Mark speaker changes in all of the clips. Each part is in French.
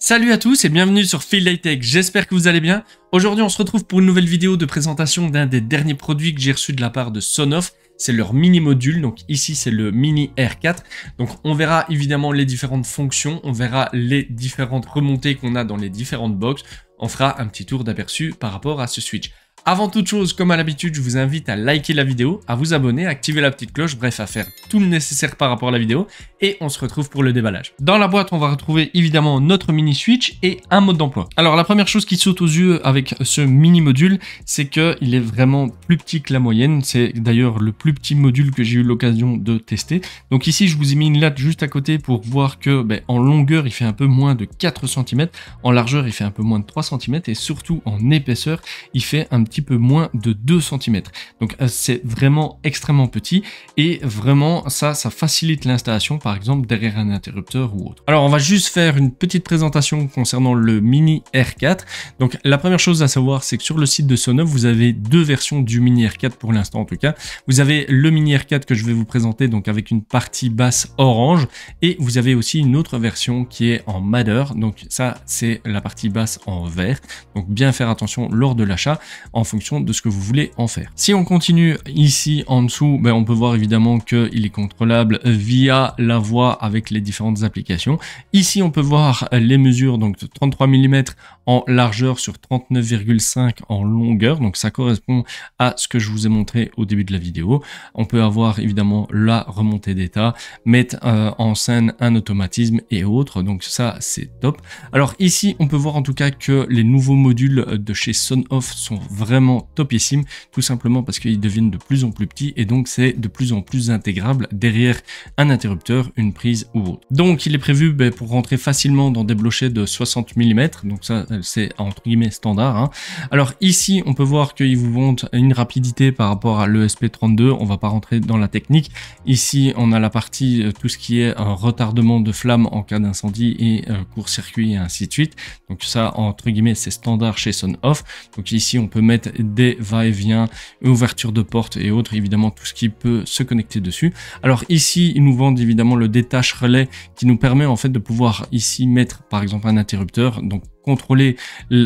Speaker 1: Salut à tous et bienvenue sur Feel High Tech, j'espère que vous allez bien. Aujourd'hui on se retrouve pour une nouvelle vidéo de présentation d'un des derniers produits que j'ai reçu de la part de Sonoff. C'est leur mini module, donc ici c'est le Mini R4. Donc on verra évidemment les différentes fonctions, on verra les différentes remontées qu'on a dans les différentes box. On fera un petit tour d'aperçu par rapport à ce switch. Avant toute chose, comme à l'habitude, je vous invite à liker la vidéo, à vous abonner, à activer la petite cloche, bref, à faire tout le nécessaire par rapport à la vidéo. Et on se retrouve pour le déballage. Dans la boîte, on va retrouver évidemment notre mini switch et un mode d'emploi. Alors la première chose qui saute aux yeux avec ce mini module, c'est qu'il est vraiment plus petit que la moyenne. C'est d'ailleurs le plus petit module que j'ai eu l'occasion de tester. Donc ici, je vous ai mis une latte juste à côté pour voir que en longueur, il fait un peu moins de 4 cm. En largeur, il fait un peu moins de 3 cm. Et surtout en épaisseur, il fait un petit peu moins de 2 cm. Donc c'est vraiment extrêmement petit et vraiment ça facilite l'installation par exemple derrière un interrupteur ou autre. Alors on va juste faire une petite présentation concernant le Mini R4. Donc la première chose à savoir, c'est que sur le site de Sonoff, vous avez deux versions du Mini R4 pour l'instant en tout cas. Vous avez le Mini R4 que je vais vous présenter donc avec une partie basse orange et vous avez aussi une autre version qui est en madder. Donc ça c'est la partie basse en vert. Donc bien faire attention lors de l'achat en fonction de ce que vous voulez en faire. Si on continue ici en dessous, on peut voir évidemment qu'il est contrôlable via la voix avec les différentes applications. Ici on peut voir les mesures, donc de 33 mm en largeur sur 39,5 en longueur, donc ça correspond à ce que je vous ai montré au début de la vidéo. On peut avoir évidemment la remontée d'état, mettre en scène un automatisme et autres, donc ça c'est top. Alors ici on peut voir en tout cas que les nouveaux modules de chez Sonoff sont vraiment topissimes, tout simplement parce qu'ils deviennent de plus en plus petits et donc c'est de plus en plus intégrable derrière un interrupteur, une prise ou autre. Donc il est prévu pour rentrer facilement dans des blochets de 60 mm, donc ça c'est entre guillemets standard, hein. Alors ici on peut voir qu'il vous montre une rapidité par rapport à l'ESP32, on va pas rentrer dans la technique. Ici on a la partie tout ce qui est retardement de flamme en cas d'incendie et court-circuit et ainsi de suite. Donc ça entre guillemets c'est standard chez Sonoff. Donc ici on peut mettre des va-et-vient, ouverture de porte et autres, évidemment tout ce qui peut se connecter dessus. Alors ici ils nous vendent évidemment le détache relais qui nous permet en fait de pouvoir ici mettre par exemple un interrupteur, donc contrôler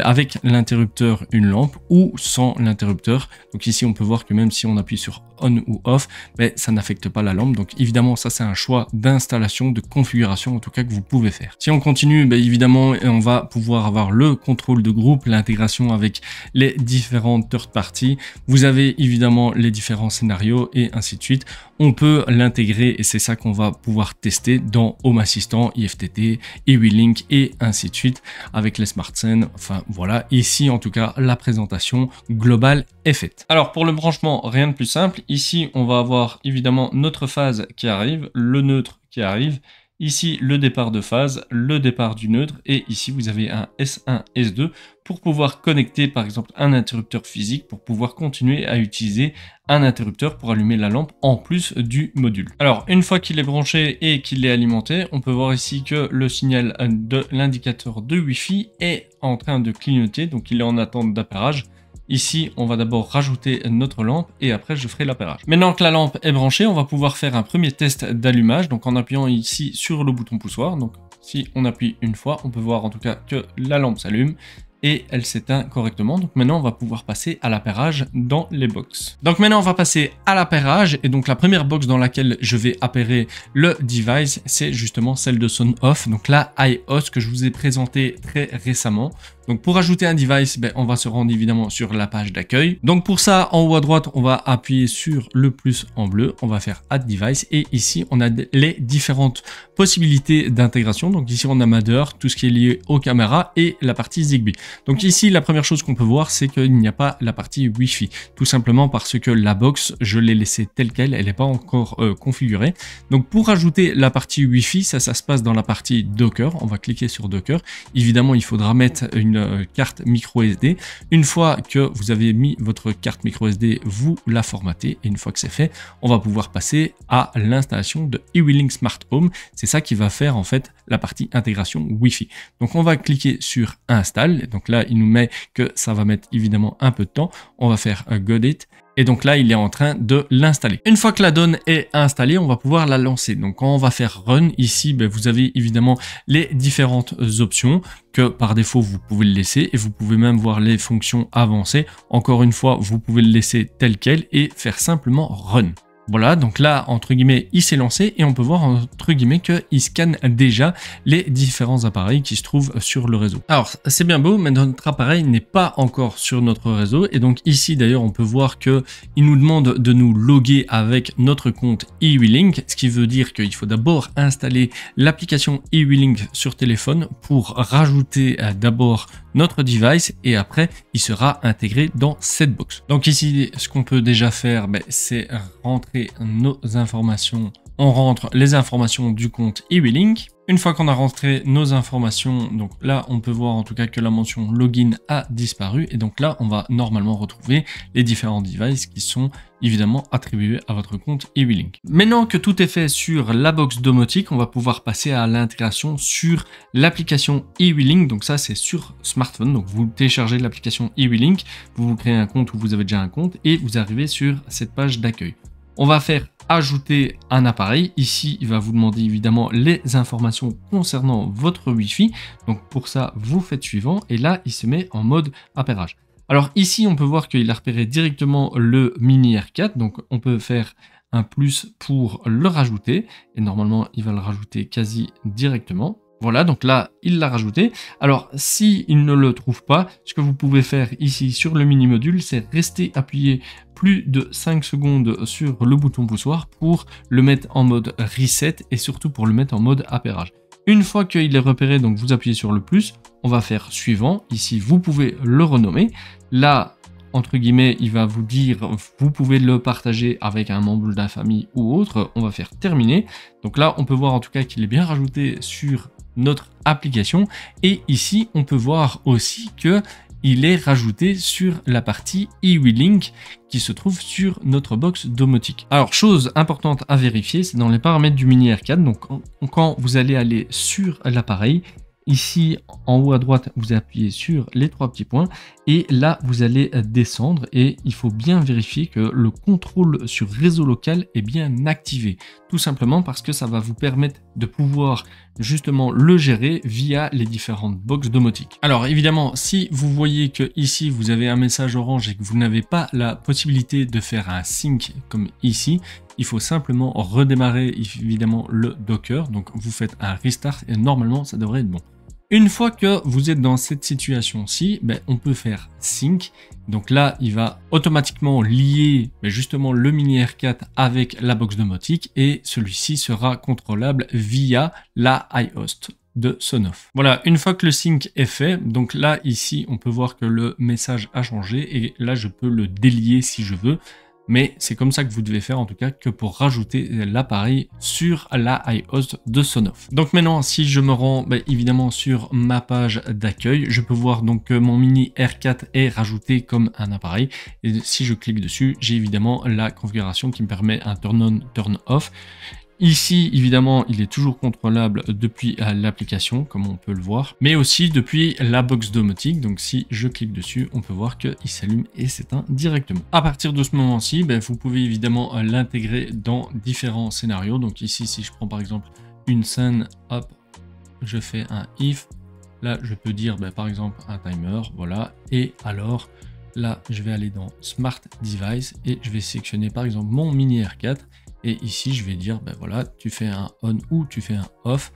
Speaker 1: avec l'interrupteur une lampe ou sans l'interrupteur. Donc ici on peut voir que même si on appuie sur on ou off, ça n'affecte pas la lampe. Donc évidemment ça c'est un choix d'installation, de configuration en tout cas que vous pouvez faire. Si on continue, évidemment on va pouvoir avoir le contrôle de groupe, l'intégration avec les différentes third parties. Vous avez évidemment les différents scénarios et ainsi de suite. On peut l'intégrer et c'est ça qu'on va pouvoir tester dans Home Assistant, IFTT, eWeLink et ainsi de suite avec les SmartScene. Enfin voilà, ici en tout cas la présentation globale est faite. Alors pour le branchement, rien de plus simple. Ici on va avoir évidemment notre phase qui arrive, le neutre qui arrive. Ici, le départ de phase, le départ du neutre et ici, vous avez un S1, S2 pour pouvoir connecter par exemple un interrupteur physique pour pouvoir continuer à utiliser un interrupteur pour allumer la lampe en plus du module. Alors, une fois qu'il est branché et qu'il est alimenté, on peut voir ici que le signal de l'indicateur de Wi-Fi est en train de clignoter, donc il est en attente d'appairage. Ici, on va d'abord rajouter notre lampe et après je ferai l'appairage. Maintenant que la lampe est branchée, on va pouvoir faire un premier test d'allumage. Donc en appuyant ici sur le bouton poussoir. Donc si on appuie une fois, on peut voir en tout cas que la lampe s'allume et elle s'éteint correctement. Donc maintenant on va pouvoir passer à l'appairage dans les box. Donc maintenant on va passer à l'appairage et donc la première box dans laquelle je vais appairer le device, c'est justement celle de Sonoff, donc la iOS que je vous ai présenté très récemment. Donc pour ajouter un device, on va se rendre évidemment sur la page d'accueil. Donc pour ça, en haut à droite, on va appuyer sur le plus en bleu. On va faire Add Device et ici, on a les différentes possibilités d'intégration. Donc ici, on a Madder, tout ce qui est lié aux caméras et la partie Zigbee. Donc ici, la première chose qu'on peut voir, c'est qu'il n'y a pas la partie Wi-Fi. Tout simplement parce que la box, je l'ai laissée telle qu'elle, elle n'est pas encore configurée. Donc pour ajouter la partie Wi-Fi, ça se passe dans la partie Docker. On va cliquer sur Docker. Évidemment, il faudra mettre une carte micro SD. Une fois que vous avez mis votre carte micro SD, vous la formatez et une fois que c'est fait, on va pouvoir passer à l'installation de eWeLink Smart Home. C'est ça qui va faire en fait la partie intégration Wi-Fi. Donc on va cliquer sur install. Donc là, il nous met que ça va mettre évidemment un peu de temps. On va faire got it. Et donc là, il est en train de l'installer. Une fois que la donne est installée, on va pouvoir la lancer. Donc quand on va faire run, ici, vous avez évidemment les différentes options que par défaut, vous pouvez le laisser et vous pouvez même voir les fonctions avancées. Encore une fois, vous pouvez le laisser tel quel et faire simplement run. Voilà, donc là, entre guillemets, il s'est lancé et on peut voir, entre guillemets, qu'il scanne déjà les différents appareils qui se trouvent sur le réseau. Alors, c'est bien beau, mais notre appareil n'est pas encore sur notre réseau. Et donc ici, d'ailleurs, on peut voir qu'il nous demande de nous loguer avec notre compte eWeLink, ce qui veut dire qu'il faut d'abord installer l'application eWeLink sur téléphone pour rajouter d'abord notre device et après il sera intégré dans cette box. Donc ici ce qu'on peut déjà faire c'est rentrer nos informations. On rentre les informations du compte eWeLink. Une fois qu'on a rentré nos informations, donc là on peut voir en tout cas que la mention login a disparu et donc là on va normalement retrouver les différents devices qui sont évidemment attribués à votre compte eWeLink. Maintenant que tout est fait sur la box domotique, on va pouvoir passer à l'intégration sur l'application eWeLink. Donc ça c'est sur smartphone, donc vous téléchargez l'application eWeLink, vous créez un compte ou vous avez déjà un compte et vous arrivez sur cette page d'accueil. On va faire ajouter un appareil. Ici, il va vous demander évidemment les informations concernant votre Wi-Fi. Donc pour ça, vous faites suivant et là, il se met en mode appairage. Alors ici, on peut voir qu'il a repéré directement le Mini R4. Donc on peut faire un plus pour le rajouter et normalement, il va le rajouter quasi directement. Voilà, donc là, il l'a rajouté. Alors, si il ne le trouve pas, ce que vous pouvez faire ici sur le mini module, c'est rester appuyé plus de 5 secondes sur le bouton poussoir pour le mettre en mode reset et surtout pour le mettre en mode appairage. Une fois qu'il est repéré, donc vous appuyez sur le plus, on va faire suivant. Ici, vous pouvez le renommer. Là, entre guillemets, il va vous dire, vous pouvez le partager avec un membre de la famille ou autre. On va faire terminer. Donc là, on peut voir en tout cas qu'il est bien rajouté sur notre application et ici on peut voir aussi que il est rajouté sur la partie eWeLink qui se trouve sur notre box domotique. Alors chose importante à vérifier, c'est dans les paramètres du Mini R4. Donc quand vous allez aller sur l'appareil, ici en haut à droite vous appuyez sur les 3 petits points et là vous allez descendre et il faut bien vérifier que le contrôle sur réseau local est bien activé, tout simplement parce que ça va vous permettre de pouvoir justement le gérer via les différentes boxes domotiques. Alors évidemment, si vous voyez que ici vous avez un message orange et que vous n'avez pas la possibilité de faire un sync comme ici, il faut simplement redémarrer évidemment le Docker. Donc vous faites un restart et normalement ça devrait être bon. Une fois que vous êtes dans cette situation-ci, on peut faire sync. Donc là, il va automatiquement lier justement le Mini R4 avec la box domotique et celui-ci sera contrôlable via la iHost de Sonoff. Voilà, une fois que le sync est fait, donc là, ici, on peut voir que le message a changé et là, je peux le délier si je veux. Mais c'est comme ça que vous devez faire en tout cas que pour rajouter l'appareil sur la iHost de Sonoff. Donc maintenant, si je me rends évidemment sur ma page d'accueil, je peux voir donc que mon Mini R4 est rajouté comme un appareil. Et si je clique dessus, j'ai évidemment la configuration qui me permet un turn on, turn off. Ici, évidemment, il est toujours contrôlable depuis l'application, comme on peut le voir, mais aussi depuis la box domotique. Donc, si je clique dessus, on peut voir qu'il s'allume et s'éteint directement. À partir de ce moment-ci, vous pouvez évidemment l'intégrer dans différents scénarios. Donc ici, si je prends par exemple une scène, hop, je fais un if. Là, je peux dire par exemple un timer, voilà. Et alors, là, je vais aller dans Smart Device et je vais sélectionner par exemple mon Mini R4. Et ici, je vais dire, voilà, tu fais un on ou tu fais un off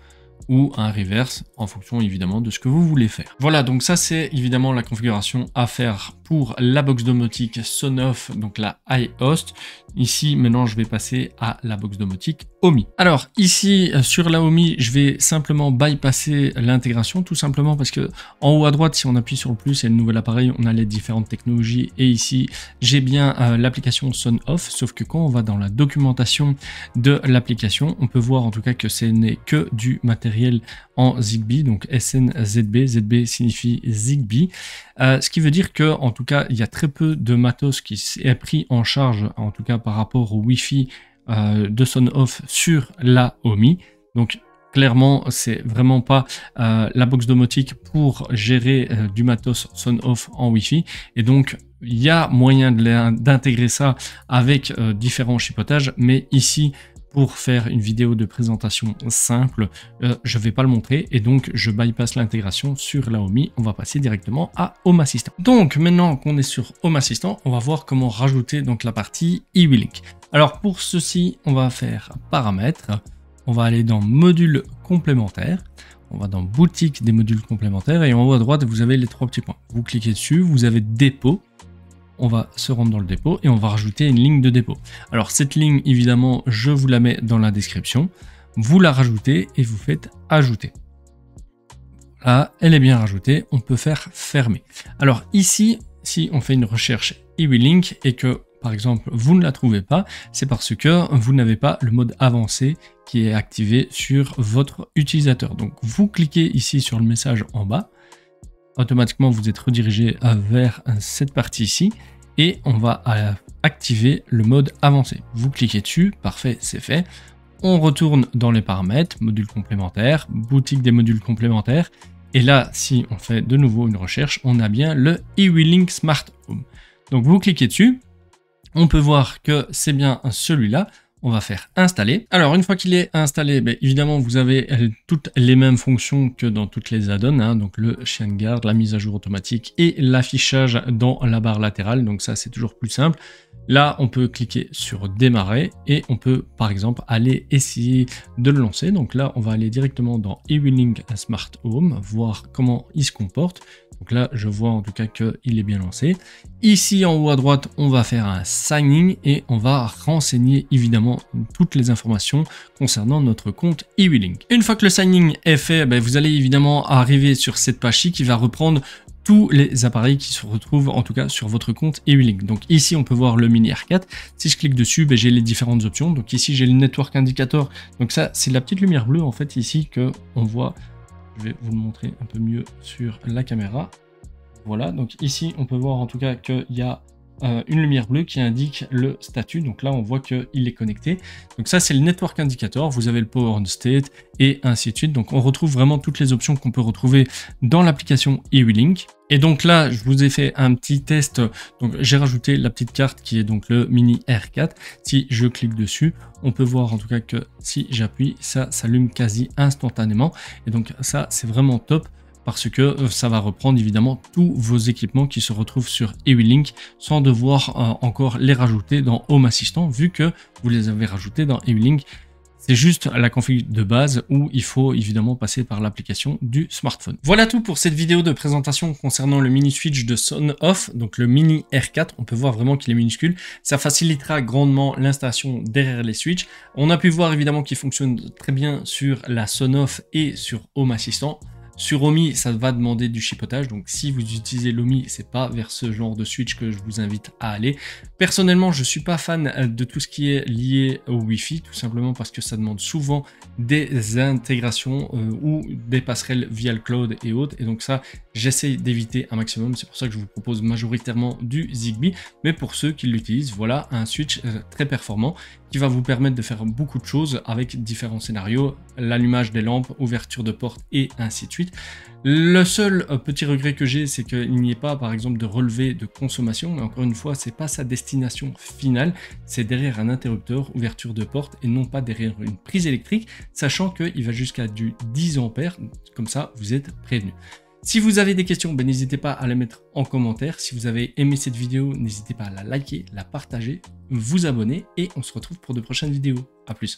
Speaker 1: ou un reverse en fonction évidemment de ce que vous voulez faire. Voilà, donc ça c'est évidemment la configuration à faire pour la box domotique Sonoff, donc la iHost. Ici, maintenant, je vais passer à la box domotique Omi. Alors ici, sur la Omi, je vais simplement bypasser l'intégration, tout simplement parce que en haut à droite, si on appuie sur le plus, il y a le nouvel appareil, on a les différentes technologies. Et ici, j'ai bien l'application Sonoff, sauf que quand on va dans la documentation de l'application, on peut voir en tout cas que ce n'est que du matériel en Zigbee, donc SNZB, ZB signifie Zigbee, ce qui veut dire que en tout cas il y a très peu de matos qui est pris en charge, en tout cas par rapport au Wi-Fi de Sonoff sur la Omi. Donc Clairement, c'est vraiment pas la box domotique pour gérer du matos Sonoff en Wi-Fi. Et donc, il y a moyen d'intégrer ça avec différents chipotages. Mais ici, pour faire une vidéo de présentation simple, je ne vais pas le montrer. Et donc, je bypass l'intégration sur la Homey. On va passer directement à Home Assistant. Donc, maintenant qu'on est sur Home Assistant, on va voir comment rajouter donc la partie eWeLink. Alors, pour ceci, on va faire paramètres. On va aller dans modules complémentaires, on va dans boutique des modules complémentaires et en haut à droite vous avez les 3 petits points. Vous cliquez dessus, vous avez dépôt, on va se rendre dans le dépôt et on va rajouter une ligne de dépôt. Alors cette ligne évidemment je vous la mets dans la description, vous la rajoutez et vous faites ajouter. Là elle est bien rajoutée, on peut faire fermer. Alors ici si on fait une recherche eWeLink et que par exemple, vous ne la trouvez pas, c'est parce que vous n'avez pas le mode avancé qui est activé sur votre utilisateur. Donc, vous cliquez ici sur le message en bas, automatiquement vous êtes redirigé vers cette partie ici et on va activer le mode avancé. Vous cliquez dessus, parfait, c'est fait. On retourne dans les paramètres, modules complémentaires, boutique des modules complémentaires. Et là, si on fait de nouveau une recherche, on a bien le eWeLink Smart Home. Donc, vous cliquez dessus. On peut voir que c'est bien celui-là. On va faire installer. Alors, une fois qu'il est installé, évidemment, vous avez toutes les mêmes fonctions que dans toutes les add-ons, hein, donc le chien de garde, la mise à jour automatique et l'affichage dans la barre latérale. Donc ça, c'est toujours plus simple. Là, on peut cliquer sur démarrer et on peut, par exemple, aller essayer de le lancer. Donc là, on va aller directement dans eWeLink Smart Home, voir comment il se comporte. Donc là, je vois en tout cas qu'il est bien lancé. Ici, en haut à droite, on va faire un sign-in et on va renseigner évidemment toutes les informations concernant notre compte eWeLink. Une fois que le sign-in est fait, vous allez évidemment arriver sur cette page-ci qui va reprendre tous les appareils qui se retrouvent en tout cas sur votre compte eWeLink. Donc ici, on peut voir le Mini R4. Si je clique dessus, j'ai les différentes options. Donc ici, j'ai le Network Indicator. Donc ça, c'est la petite lumière bleue en fait ici que on voit. Je vais vous le montrer un peu mieux sur la caméra. Voilà, donc ici, on peut voir en tout cas qu'il y a une lumière bleue qui indique le statut. Donc là, on voit qu'il est connecté. Donc ça, c'est le Network Indicator. Vous avez le Power on State et ainsi de suite. Donc on retrouve vraiment toutes les options qu'on peut retrouver dans l'application eWeLink. Et donc là, je vous ai fait un petit test. Donc j'ai rajouté la petite carte qui est donc le Mini R4. Si je clique dessus, on peut voir en tout cas que si j'appuie, ça s'allume quasi instantanément. Et donc ça, c'est vraiment top, parce que ça va reprendre évidemment tous vos équipements qui se retrouvent sur eWeLink sans devoir encore les rajouter dans Home Assistant, vu que vous les avez rajoutés dans eWeLink. C'est juste la config de base où il faut évidemment passer par l'application du smartphone. Voilà tout pour cette vidéo de présentation concernant le mini switch de Sonoff, donc le Mini R4. On peut voir vraiment qu'il est minuscule. Ça facilitera grandement l'installation derrière les switches. On a pu voir évidemment qu'il fonctionne très bien sur la Sonoff et sur Home Assistant. Sur Homey, ça va demander du chipotage, donc si vous utilisez l'Homey, c'est pas vers ce genre de switch que je vous invite à aller. Personnellement, je suis pas fan de tout ce qui est lié au Wi-Fi, tout simplement parce que ça demande souvent des intégrations ou des passerelles via le cloud et autres, et donc ça, j'essaye d'éviter un maximum. C'est pour ça que je vous propose majoritairement du Zigbee, mais pour ceux qui l'utilisent, voilà un switch très performant qui va vous permettre de faire beaucoup de choses avec différents scénarios, l'allumage des lampes, ouverture de portes et ainsi de suite. Le seul petit regret que j'ai, c'est qu'il n'y ait pas par exemple de relevé de consommation, mais encore une fois, c'est pas sa destination finale, c'est derrière un interrupteur, ouverture de porte et non pas derrière une prise électrique, sachant qu'il va jusqu'à du 10 ampères, comme ça vous êtes prévenu. Si vous avez des questions, n'hésitez pas à les mettre en commentaire. Si vous avez aimé cette vidéo, n'hésitez pas à la liker, la partager, vous abonner et on se retrouve pour de prochaines vidéos. À plus.